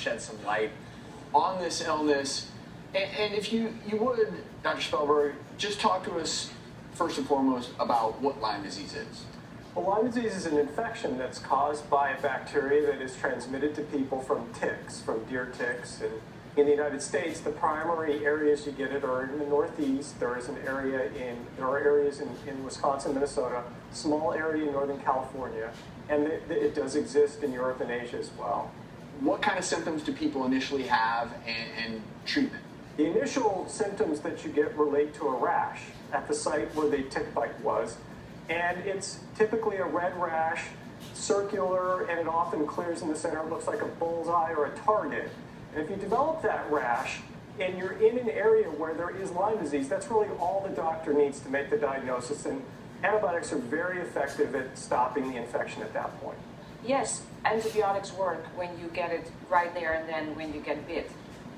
shed some light on this illness. And if you would, Dr. Spellberg, just talk to us first and foremost about what Lyme disease is. Well, Lyme disease is an infection that's caused by a bacteria that is transmitted to people from ticks, from deer ticks. And in the United States, the primary areas you get it are in the Northeast. There are areas in Wisconsin, Minnesota, small area in Northern California, and it does exist in Europe and Asia as well. What kind of symptoms do people initially have and treatment? The initial symptoms that you get relate to a rash at the site where the tick bite was. And it's typically a red rash, circular, and it often clears in the center. It looks like a bullseye or a target. And if you develop that rash and you're in an area where there is Lyme disease, that's really all the doctor needs to make the diagnosis. And antibiotics are very effective at stopping the infection at that point. Yes, antibiotics work when you get it right there and then when you get bit.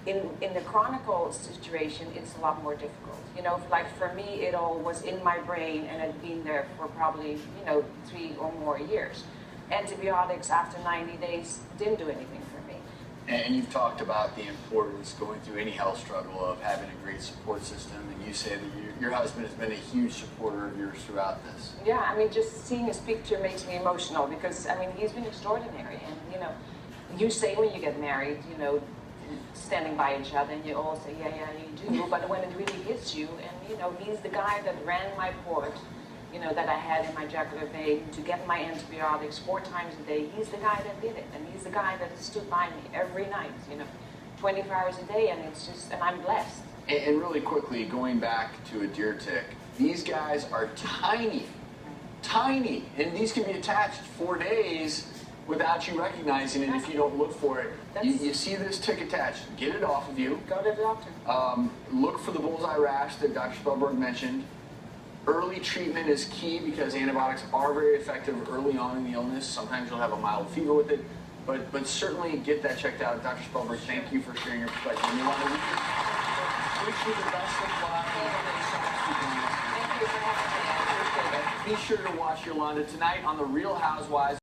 In the chronic situation, it's a lot more difficult. You know, like for me, it all was in my brain and had been there for probably, 3 or more years. Antibiotics after 90 days didn't do anything for me. And you've talked about the importance going through any health struggle of having a great support system. And you say that your husband has been a huge supporter of yours throughout this. Yeah, I mean, just seeing his picture makes me emotional because, I mean, he's been extraordinary. And, you say when you get married, standing by each other, and you all say, yeah, you do, but when it really hits you, and he's the guy that ran my port, that I had in my jugular vein to get my antibiotics 4 times a day. He's the guy that did it, and he's the guy that stood by me every night, 24 hours a day, and and I'm blessed. And really quickly, going back to a deer tick, these guys are tiny, and these can be attached 4 days without you recognizing it if you don't look for it. You see this tick attached, get it off of you. Go to the doctor. Look for the bullseye rash that Dr. Spellberg mentioned. Early treatment is key because antibiotics are very effective early on in the illness. Sometimes you'll have a mild fever with it, but certainly get that checked out. Dr. Spellberg, thank you for sharing your perspective. Yolanda, we wish you the best of luck. Thank you for having me. I appreciate it. Be sure to watch Yolanda tonight on The Real Housewives.